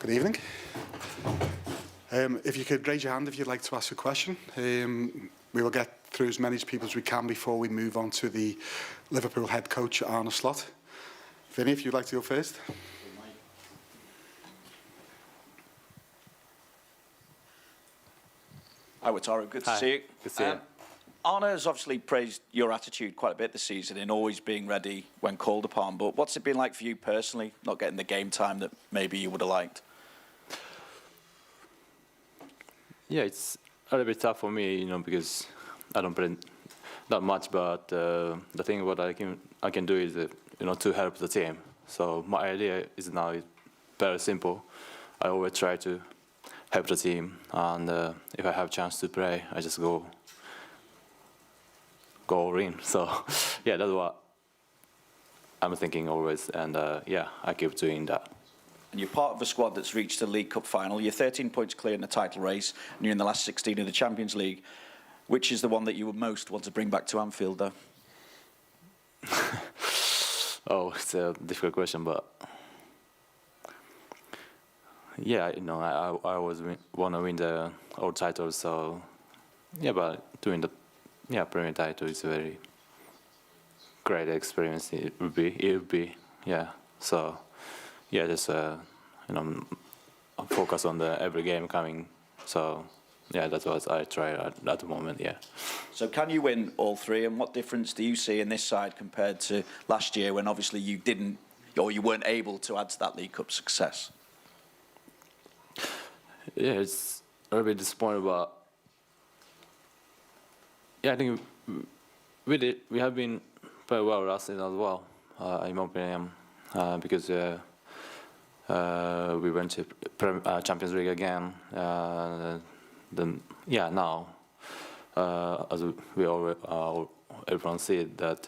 Good evening. If you could raise your hand if you'd like to ask a question. We will get through as many people as we can before we move on to the Liverpool head coach, Arne Slot. Vinny, if you'd like to go first. Hi, Wataru. Good to see you. Good to see you. Arne has obviously praised your attitude quite a bit this season in always being ready when called upon. But what's it been like for you personally, not getting the game time that maybe you would have liked? Yeah, it's a little bit tough for me, because I don't play that much. But the thing what I can do is, to help the team. So my idea is now very simple. I always try to help the team, and if I have a chance to play, I just go all in. So yeah, that's what I'm thinking always, and yeah, I keep doing that. And you're part of a squad that's reached the League Cup final. You're 13 points clear in the title race, and you're in the last 16 of the Champions League. Which is the one that you would most want to bring back to Anfield, though? Oh, it's a difficult question, but yeah, I always want to win the old title. So yeah, but doing the Premier title is a very great experience. It would be, yeah. So yeah, just focus on the every game coming. So yeah, that's what I try at the moment. Yeah. So can you win all three? And what difference do you see in this side compared to last year, when obviously you didn't, or you weren't able to add to that League Cup success? Yeah, it's a little bit disappointing, but yeah, I think we have been very well last season as well, in my opinion, because we went to Champions League again. Then yeah, now as we all everyone see that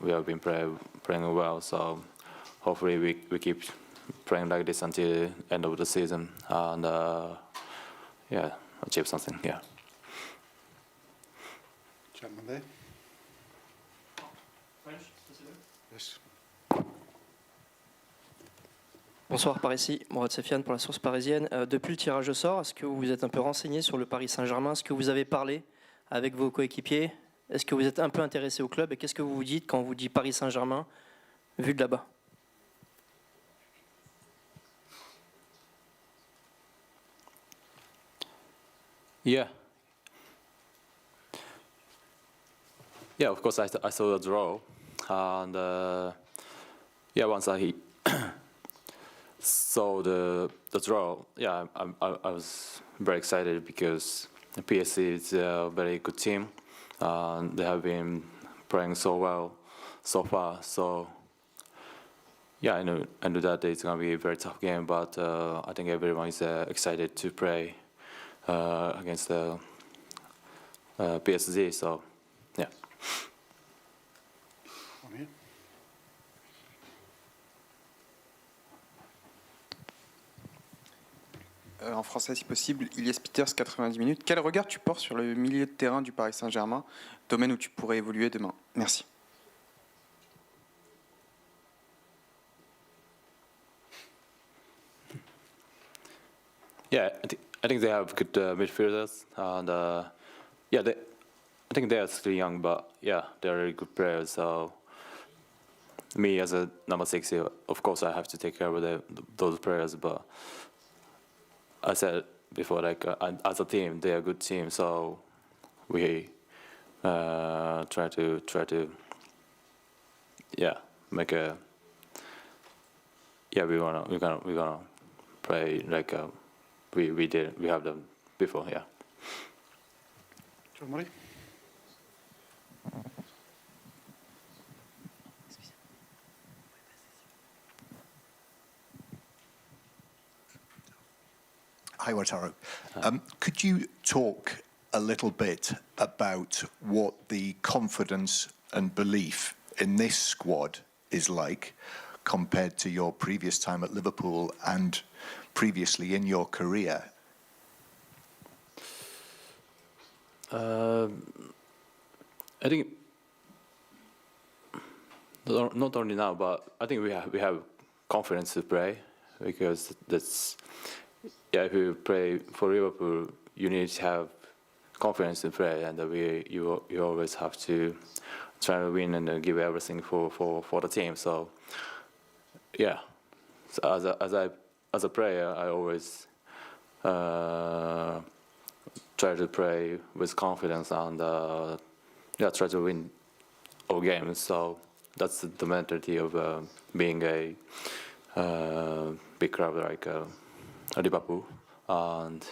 we have been playing well. So hopefully we keep playing like this until end of the season, and yeah, achieve something. Yeah. Gentleman there. Yes. Bonsoir, par ici, Mourad Safiane pour la source parisienne. Depuis le tirage au sort, est-ce que vous vous êtes un peu renseigné sur le Paris Saint-Germain? Est-ce que vous avez parlé avec vos coéquipiers? Est-ce que vous êtes un peu intéressé au club? Et qu'est-ce que vous vous dites quand on vous dit Paris Saint-Germain, vu de là-bas? Yeah. Yeah, of course I saw the draw, and yeah, once I saw the draw, yeah, I was very excited because the PSG is a very good team, and they have been playing so well so far. So yeah, I know that it's gonna be a very tough game, but I think everyone is excited to play against the PSG. So yeah. En français si possible, Ilyes Peters, 90 minutes. Quel regard tu portes sur le milieu de terrain du Paris Saint-Germain, domaine où tu pourrais évoluer demain? Merci. Yeah, I think they have good midfielders, and yeah, I think they are still young, but yeah, they're really good players. So me as a number 6, of course, I have to take care of those players, but I said before, like as a team, they are a good team. So we try to yeah, make a yeah, we're gonna play like we have them before. Yeah. John Murray. Hi, Wataru. Could you talk a little bit about what the confidence and belief in this squad is like compared to your previous time at Liverpool and previously in your career? I think not only now, but I think we have confidence to play. because that's if you play for Liverpool, you need to have confidence in play, and you always have to try to win and give everything for the team. So yeah, so as a player, I always try to play with confidence and try to win all games. So that's the mentality of being a big club like Liverpool. And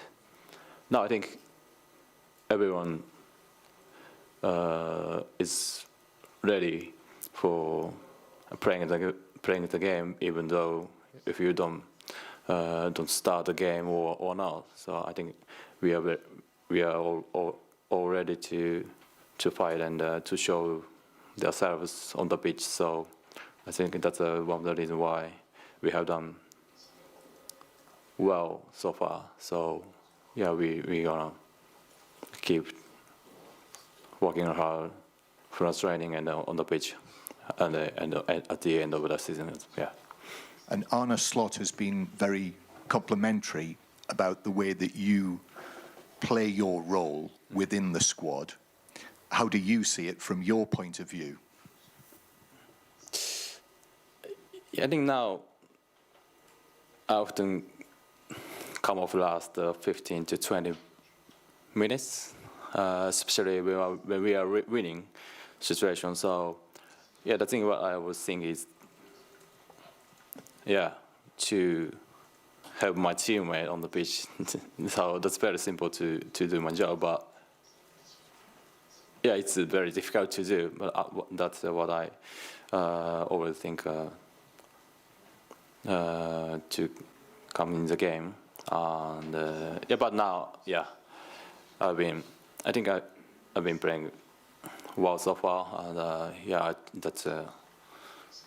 now I think everyone is ready for playing the game, even though if you don't start the game or not. So I think we are all ready to fight and to show themselves on the pitch. So I think that's one of the reasons why we have done well so far. So yeah, we gonna keep working hard for training and on the pitch, and at the end of the season. Yeah. And Arne Slot has been very complimentary about the way that you play your role within the squad. How do you see it from your point of view? Yeah, I think now I often come off last 15 to 20 minutes, especially when we are winning situation. So yeah, the thing what I was thinking is, to help my teammate on the pitch. So that's very simple to do my job, but yeah, it's very difficult to do. But that's what I always think to come in the game. And but now, I've been playing well so far, and that's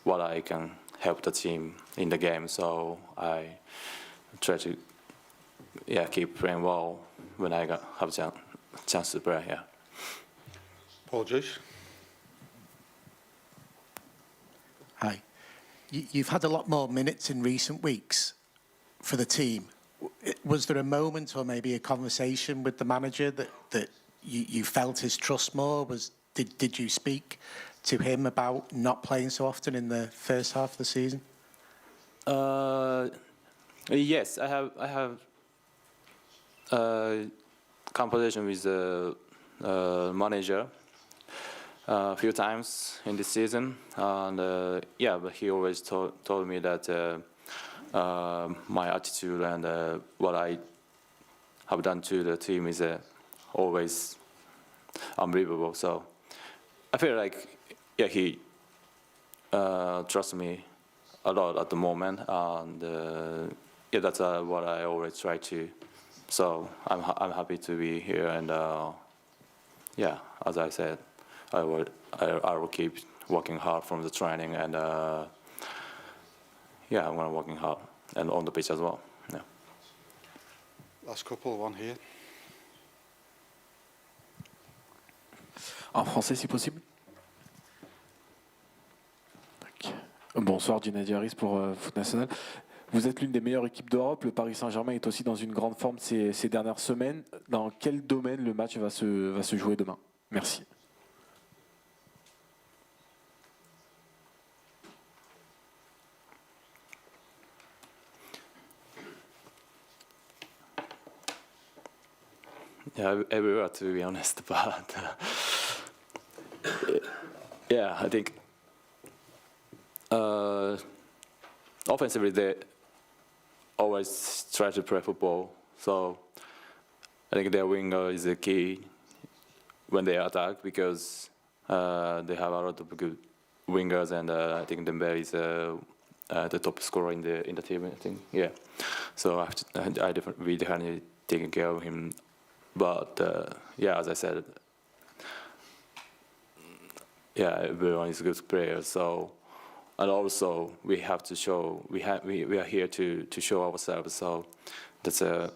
what I can help the team in the game. So I try to keep playing well when I have a chance to play. Yeah. Paul Juice. Hi. You've had a lot more minutes in recent weeks for the team. Was there a moment or maybe a conversation with the manager that you felt his trust more? Did you speak to him about not playing so often in the first half of the season? Yes, I have conversation with the manager a few times in this season, and but he always told me that my attitude and what I have done to the team is always unbelievable. So I feel like he trusts me a lot at the moment, and that's what I always try to. So I'm happy to be here, and as I said, I will keep working hard from the training, and I'm gonna working hard and on the pitch as well. Yeah. Last couple, one here. En français, si possible. Bonsoir, Gennady Harris pour Foot National. Vous êtes l'une des meilleures équipes d'Europe. Le Paris Saint-Germain est aussi dans une grande forme ces dernières semaines. Dans quel domaine le match va se jouer demain? Merci. Yeah, everywhere, to be honest, but I think offensively they always try to play football, so I think their winger is the key when they attack, because they have a lot of good wingers, and I think Dembele is the top scorer in the team, I think. Yeah, so we definitely taking care of him. But as I said, everyone is a good player. So, and also we have to show we are here to show ourselves. So that's the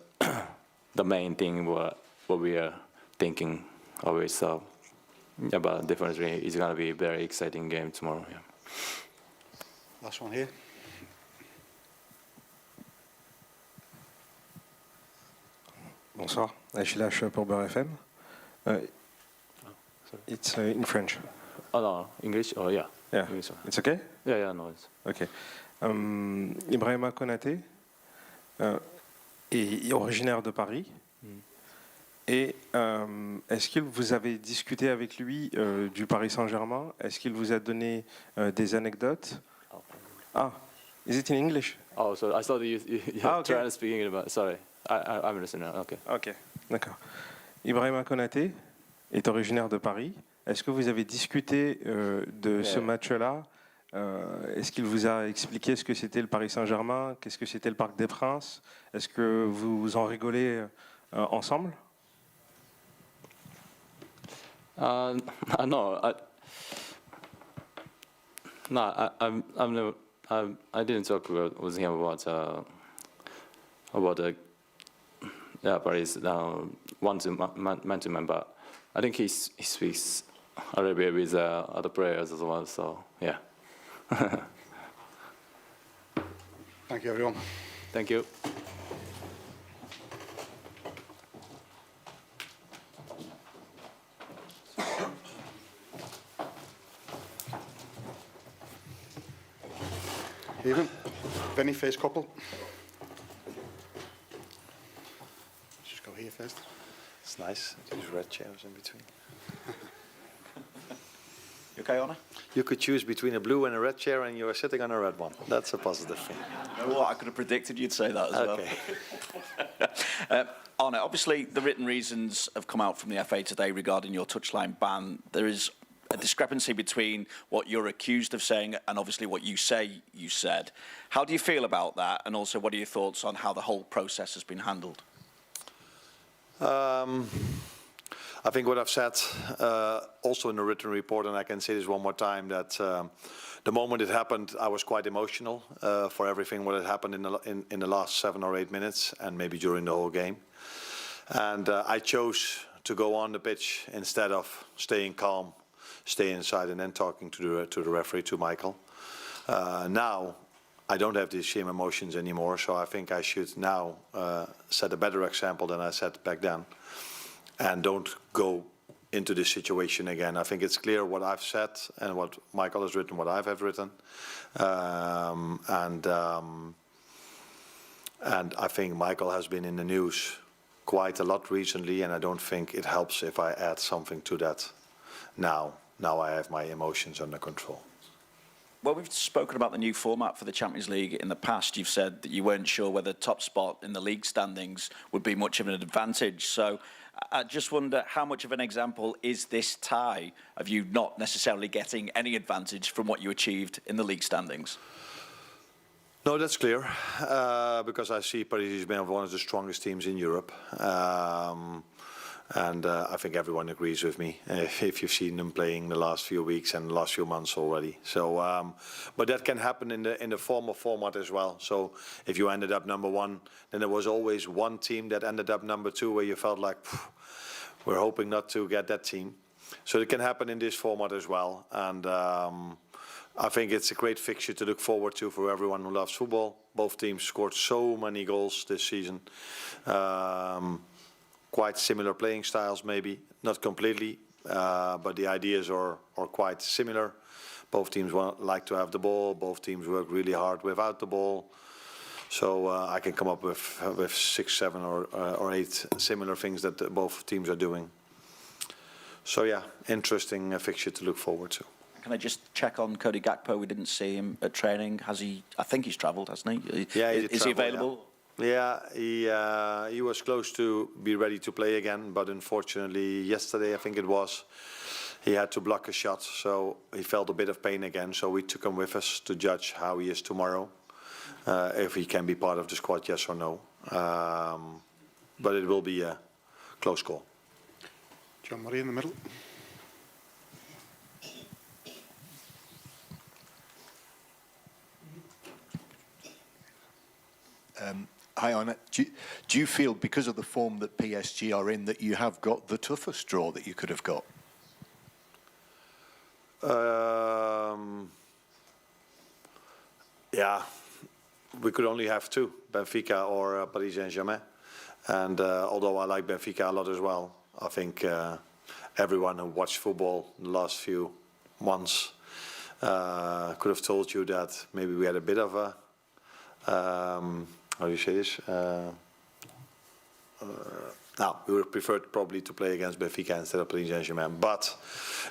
main thing what we are thinking always. So but definitely it's gonna be a very exciting game tomorrow. Yeah. Last one here. Bonsoir, Achille pour Beurre FM. It's in French. Oh no, English? Oh yeah. Yeah, English. it's okay? Yeah, no, it's... Ok. Ibrahima Konaté est originaire de Paris. Et est-ce que vous avez discuté avec lui du Paris Saint-Germain? Est-ce qu'il vous a donné des anecdotes? Ah, is it in English? Oh, so I thought you Ah, okay. trying to speak English, but sorry. I'm listening now, okay. Ok, d'accord. Ibrahima Konaté est originaire de Paris. Est-ce que vous avez discuté de ce match-là? Est-ce qu'il vous a expliqué ce que c'était le Paris Saint-Germain? Qu'est-ce que c'était le Parc des Princes? Est-ce que vous en rigolez ensemble? No, I didn't talk with him about Paris man to man, but I think he speaks a little bit with other players as well. So yeah. Thank you, everyone. Thank you. Even. Vinny, first couple. Just go here first. It's nice. These red chairs in between. You okay, Arne? You could choose between a blue and a red chair, and you are sitting on a red one. That's a positive thing. You know what? I could have predicted you'd say that as Okay. well. Arne, obviously the written reasons have come out from the FA today regarding your touchline ban. There is a discrepancy between what you're accused of saying and obviously what you say you said. How do you feel about that? And also, what are your thoughts on how the whole process has been handled? I think what I've said also in the written report, and I can say this one more time, that the moment it happened, I was quite emotional for everything what had happened in the last 7 or 8 minutes, and maybe during the whole game. And I chose to go on the pitch instead of staying calm, stay inside, and then talking to the referee, to Michael. Now I don't have these same emotions anymore, so I think I should now set a better example than I set back then, and don't go into this situation again. I think it's clear what I've said and what Michael has written, what I have written, and I think Michael has been in the news quite a lot recently, and I don't think it helps if I add something to that now. Now I have my emotions under control. Well, we've spoken about the new format for the Champions League in the past. You've said that you weren't sure whether top spot in the league standings would be much of an advantage. So I just wonder, how much of an example is this tie of you not necessarily getting any advantage from what you achieved in the league standings? No, that's clear, because I see Paris has been one of the strongest teams in Europe. And I think everyone agrees with me if you've seen them playing the last few weeks and the last few months already. So, but that can happen in the former format as well. So if you ended up number 1, then there was always one team that ended up number 2 where you felt like, we're hoping not to get that team. So it can happen in this format as well. And I think it's a great fixture to look forward to for everyone who loves football. Both teams scored so many goals this season. Quite similar playing styles, maybe not completely, but the ideas are quite similar. Both teams like to have the ball. Both teams work really hard without the ball. So I can come up with 6, 7, or 8 similar things that both teams are doing. So yeah, interesting fixture to look forward to. Can I just check on Cody Gakpo? We didn't see him at training. Has he? I think he's travelled, hasn't he? Yeah, is he available? Yeah. Yeah, he was close to be ready to play again, but unfortunately yesterday, I think it was, he had to block a shot, so he felt a bit of pain again. So we took him with us to judge how he is tomorrow, if he can be part of the squad, yes or no. But it will be a close call. John Murray in the middle. Hi, Arne. Do you feel, because of the form that PSG are in, that you have got the toughest draw that you could have got? Yeah, we could only have 2, Benfica or Paris Saint-Germain. And although I like Benfica a lot as well, I think everyone who watched football in the last few months could have told you that maybe we had a bit of a, how do you say this? Now, we would prefer probably to play against Benfica instead of Paris Saint-Germain. But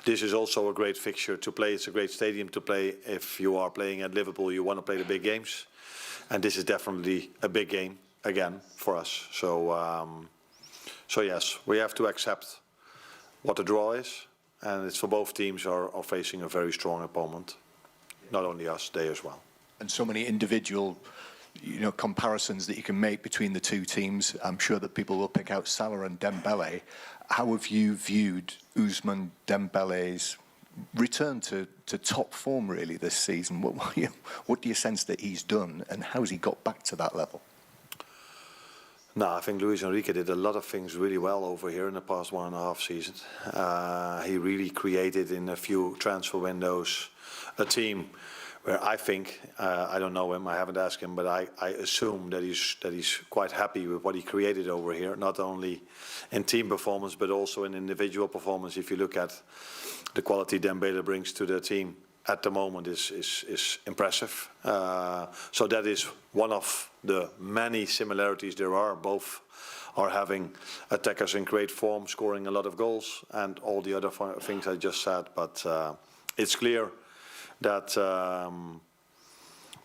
this is also a great fixture to play. It's a great stadium to play. If you are playing at Liverpool, you want to play the big games. And this is definitely a big game, again, for us. So yes, we have to accept what the draw is. And it's for both teams are facing a very strong opponent. Not only us, they as well. And so many individual comparisons that you can make between the two teams. I'm sure that people will pick out Salah and Dembele. How have you viewed Ousmane Dembele's return to top form really this season? What do you sense that he's done, and how has he got back to that level? No, I think Luis Enrique did a lot of things really well over here in the past 1.5 seasons. He really created in a few transfer windows a team where I think, I don't know him, I haven't asked him, but I assume that he's quite happy with what he created over here, not only in team performance, but also in individual performance. If you look at the quality Dembele brings to the team at the moment is impressive. So that is one of the many similarities there are. Both are having attackers in great form, scoring a lot of goals, and all the other things I just said. But it's clear that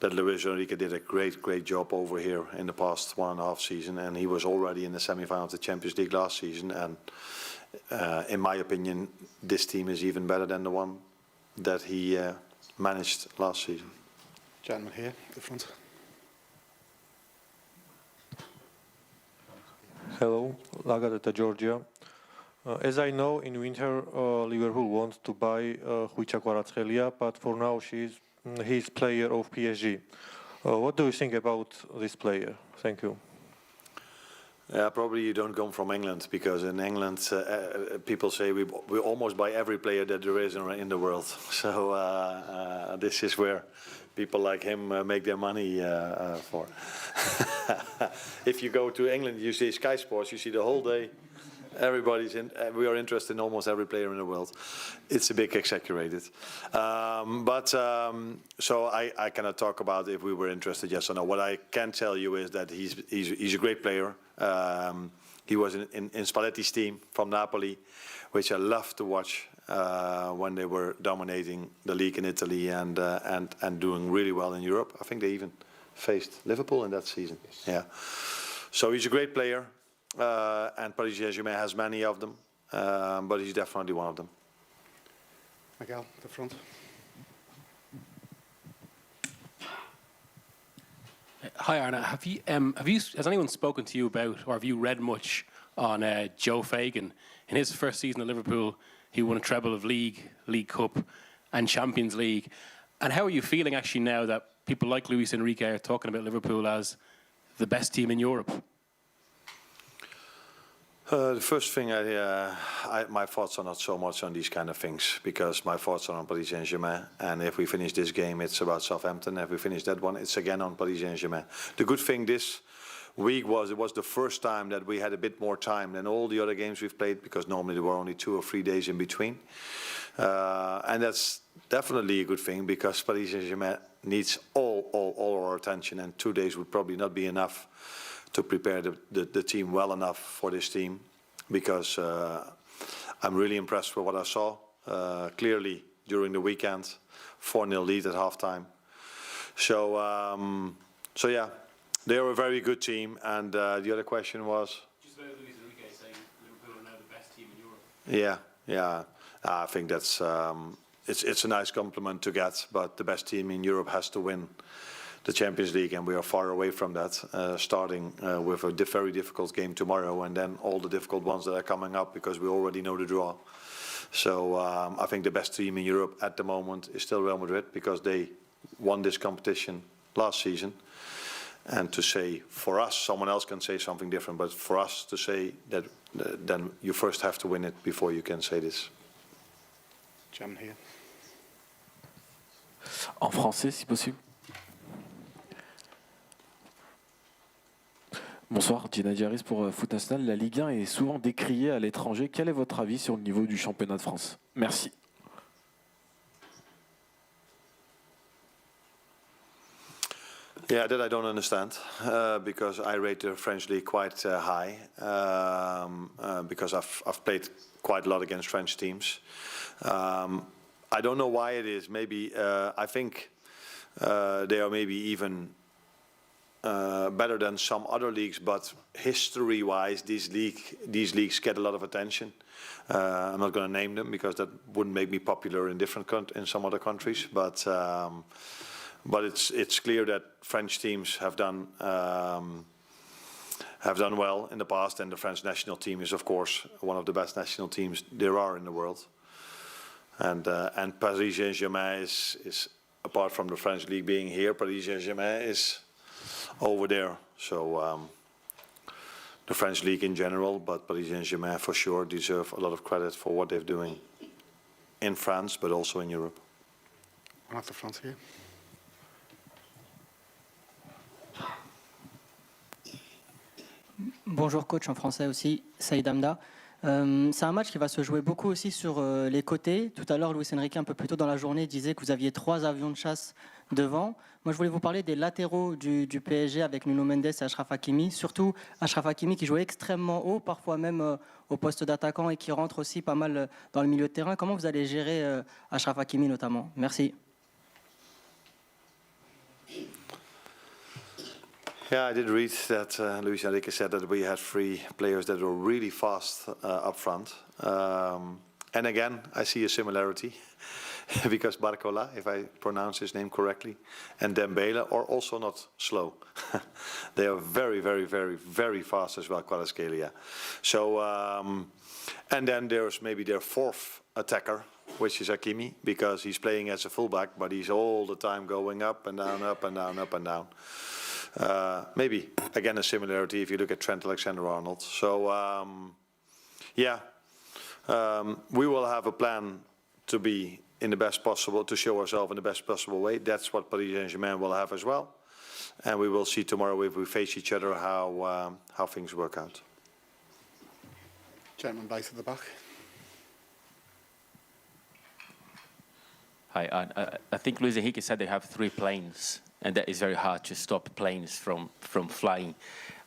Luis Enrique did a great job over here in the past 1.5 season, and he was already in the semi-final of the Champions League last season. And in my opinion, this team is even better than the one that he managed last season. Gentleman here at the front. Hello, Lagadeta, Georgia. As I know, in winter, Liverpool wants to buy Khvicha Kvaratskhelia, but for now he's player of PSG. What do you think about this player? Thank you. Probably you don't come from England, because in England people say we almost buy every player that there is in the world. So this is where people like him make their money for. If you go to England, you see Sky Sports, you see the whole day. Everybody's in. We are interested in almost every player in the world. It's a bit exaggerated, so I cannot talk about if we were interested, yes or no. What I can tell you is that he's a great player. He was in Spalletti's team from Napoli, which I loved to watch when they were dominating the league in Italy and doing really well in Europe. I think they even faced Liverpool in that season. Yes. Yeah. So he's a great player. And Paris Saint-Germain has many of them, but he's definitely one of them. Miguel, the front. Hi Arne, has anyone spoken to you about, or have you read much on Joe Fagan? In his first season at Liverpool, he won a treble of League Cup and Champions League. And how are you feeling actually now that people like Luis Enrique are talking about Liverpool as the best team in Europe? The first thing, my thoughts are not so much on these kind of things, because my thoughts are on Paris Saint-Germain. And if we finish this game, it's about Southampton. If we finish that one, it's again on Paris Saint-Germain. The good thing this week was it was the first time that we had a bit more time than all the other games we've played, because normally there were only 2 or 3 days in between. And that's definitely a good thing, because Paris Saint-Germain needs all our attention, and 2 days would probably not be enough to prepare the team well enough for this team, because I'm really impressed with what I saw. Clearly, during the weekend, 4-0 lead at halftime. So yeah, they are a very good team. And the other question was? Just about Luis Enrique saying Liverpool are now the best team in Europe. Yeah. I think that's it's a nice compliment to get, but the best team in Europe has to win the Champions League, and we are far away from that, starting with a very difficult game tomorrow, and then all the difficult ones that are coming up, because we already know the draw. So I think the best team in Europe at the moment is still Real Madrid, because they won this competition last season. And to say, for us, someone else can say something different, but for us to say that, then you first have to win it before you can say this. Gentleman here. En français, si possible. Bonsoir, Gina Diaris pour Foot National. La Ligue 1 est souvent décriée à l'étranger. Quel est votre avis sur le niveau du championnat de France? Merci. Yeah, that I don't understand because I rate the French league quite high because I've played quite a lot against French teams. I don't know why it is. Maybe I think they are maybe even better than some other leagues, but history-wise, these leagues get a lot of attention. I'm not going to name them because that wouldn't make me popular in in some other countries, but it's clear that French teams have done well in the past, and the French national team is, of course, one of the best national teams there are in the world. And Paris Saint-Germain is apart from the French league being here, Paris Saint-Germain is over there. So the French league in general, but Paris Saint-Germain for sure deserve a lot of credit for what they're doing in France, but also in Europe. One at the front here. Bonjour coach, en français aussi, Saïd Amda. C'est un match qui va se jouer beaucoup aussi sur les côtés. Tout à l'heure, Luis Enrique, un peu plus tôt dans la journée, disait que vous aviez 3 avions de chasse devant. Moi, je voulais vous parler des latéraux du PSG avec Nuno Mendes et Achraf Hakimi. Surtout Achraf Hakimi qui jouait extrêmement haut, parfois même au poste d'attaquant et qui rentre aussi pas mal dans le milieu de terrain. Comment vous allez gérer Achraf Hakimi notamment? Merci. Yeah, I did read that Luis Enrique said that we had 3 players that were really fast up front. And again, I see a similarity because Barcola, if I pronounce his name correctly, and Dembele are also not slow. They are very, very, very, very fast as well, Kvaratskhelia. So, and then there's maybe their 4th attacker, which is Hakimi, because he's playing as a fullback, but he's all the time going up and down, up and down, up and down. Maybe, again, a similarity if you look at Trent Alexander-Arnold. So, we will have a plan to be in the best possible, to show ourselves in the best possible way. That's what Paris Saint-Germain will have as well. And we will see tomorrow if we face each other how things work out. Gentleman right at the back. Hi, I think Luis Enrique said they have 3 planes, and that is very hard to stop planes from flying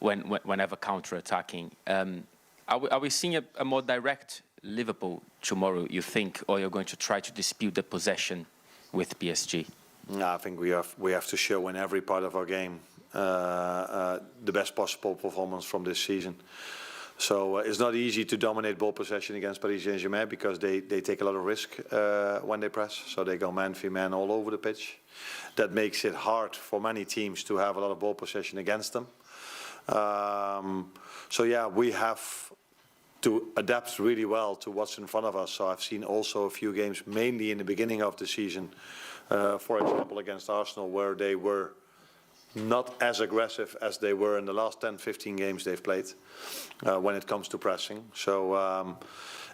whenever counter-attacking. Are we seeing a more direct Liverpool tomorrow, you think, or you're going to try to dispute the possession with PSG? No, I think we have to show in every part of our game the best possible performance from this season. So it's not easy to dominate ball possession against Paris Saint-Germain because they take a lot of risk when they press. So they go man-for-man all over the pitch. That makes it hard for many teams to have a lot of ball possession against them. So yeah, we have to adapt really well to what's in front of us. So I've seen also a few games, mainly in the beginning of the season, for example, against Arsenal, where they were not as aggressive as they were in the last 10-15 games they've played when it comes to pressing. So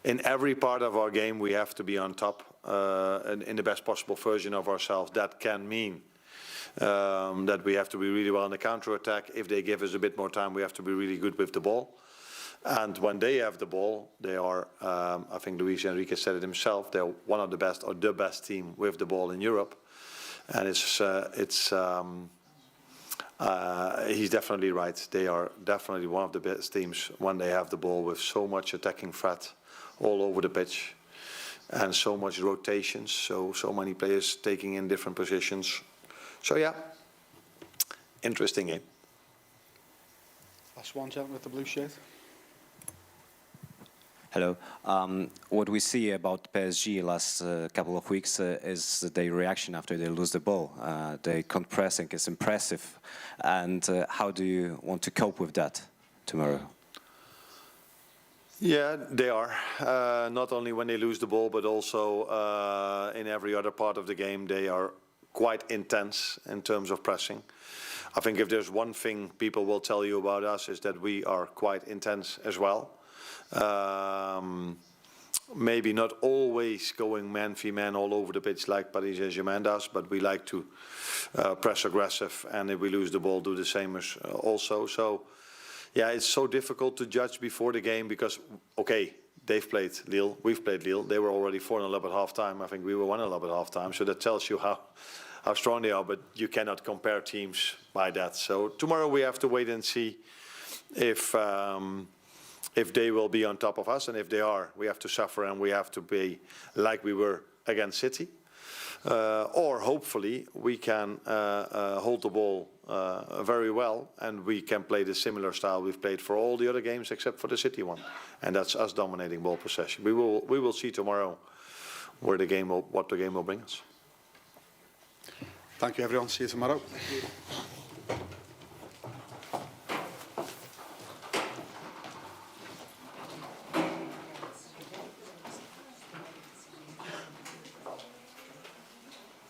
in every part of our game we have to be on top in the best possible version of ourselves. That can mean that we have to be really well in the counter-attack. If they give us a bit more time, we have to be really good with the ball. And when they have the ball, they are, I think Luis Enrique said it himself, they're one of the best or the best team with the ball in Europe. And he's definitely right. They are definitely one of the best teams when they have the ball, with so much attacking threat all over the pitch and so much rotations, so many players taking in different positions. So yeah, interesting game. Last one, gentleman with the blue shirt. Hello. What we see about PSG last couple of weeks is their reaction after they lose the ball. Their pressing is impressive. And how do you want to cope with that tomorrow? Yeah, they are. Not only when they lose the ball, but also in every other part of the game, they are quite intense in terms of pressing. I think if there's one thing people will tell you about us is that we are quite intense as well. Maybe not always going man-for-man all over the pitch like Paris Saint-Germain does, but we like to press aggressive, and if we lose the ball, do the same as also. So, Yeah, it's so difficult to judge before the game because, okay, they've played Lille, we've played Lille. They were already 4-0 up at half-time. I think we were 1-0 up at half-time. So that tells you how strong they are, but you cannot compare teams by that. So tomorrow we have to wait and see if they will be on top of us. And if they are, we have to suffer and we have to be like we were against City. Or hopefully we can hold the ball very well and we can play the similar style we've played for all the other games except for the City one, and that's us dominating ball possession. We will see tomorrow what the game will bring us. Thank you, everyone. See you tomorrow.